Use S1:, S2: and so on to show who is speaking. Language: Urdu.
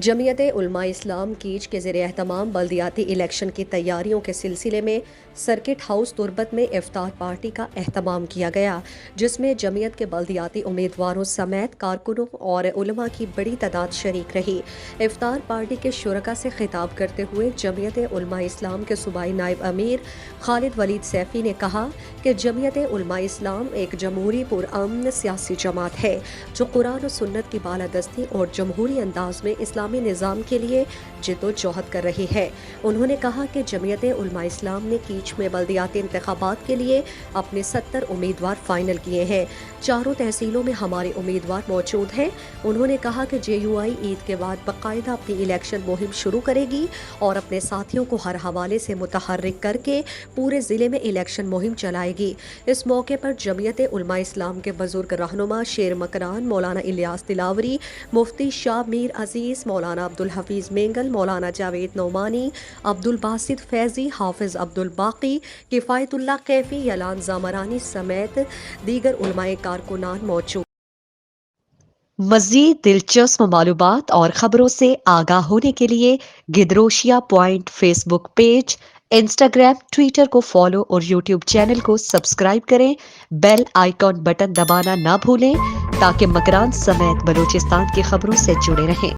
S1: جمعیت علماء اسلام کیچ کے زیر اہتمام بلدیاتی الیکشن کی تیاریوں کے سلسلے میں سرکٹ ہاؤس تربت میں افطار پارٹی کا اہتمام کیا گیا، جس میں جمعیت کے بلدیاتی امیدواروں سمیت کارکنوں اور علماء کی بڑی تعداد شریک رہی۔ افطار پارٹی کے شرکاء سے خطاب کرتے ہوئے جمعیت علماء اسلام کے صوبائی نائب امیر خالد ولید سیفی نے کہا کہ جمعیت علماء اسلام ایک جمہوری پرامن سیاسی جماعت ہے جو قرآن و سنت کی بالادستی اور جمہوری انداز میں اسلامی نظام کے لیے جد و جہد کر رہی ہے۔ انہوں نے کہا کہ جمعیت علماء اسلام نے کیچ میں بلدیاتی انتخابات کے لیے اپنے 70 امیدوار فائنل کیے ہیں۔ چاروں تحصیلوں میں ہمارے امیدوار موجود ہیں۔ انہوں نے کہا کہ جے یو آئی عید کے بعد باقاعدہ اپنی الیکشن مہم شروع کرے گی اور اپنے ساتھیوں کو ہر حوالے سے متحرک کر کے پورے ضلع میں الیکشن مہم چلائے گی۔ اس موقع پر جمعیت علماء اسلام کے بزرگ رہنما شیر مکران مولانا الیاس تلاوری، مفتی شاہ میر عزیز، مولانا عبدالحفیظ مینگل، مولانا جاوید نعمانی، عبدالباسط فیضی، حافظ عبدالباقی، کفایت اللہ کیفی، یلان زامرانی سمیت دیگر علماء کارکنان موجود۔
S2: مزید دلچسپ معلومات اور خبروں سے آگاہ ہونے کے لیے Gedrosia point Facebook page, Instagram, Twitter کو فالو اور یوٹیوب چینل کو سبسکرائب کریں۔ بیل آئیکن بٹن دبانا نہ بھولیں تاکہ مکران سمیت بلوچستان کی خبروں سے جڑے رہیں۔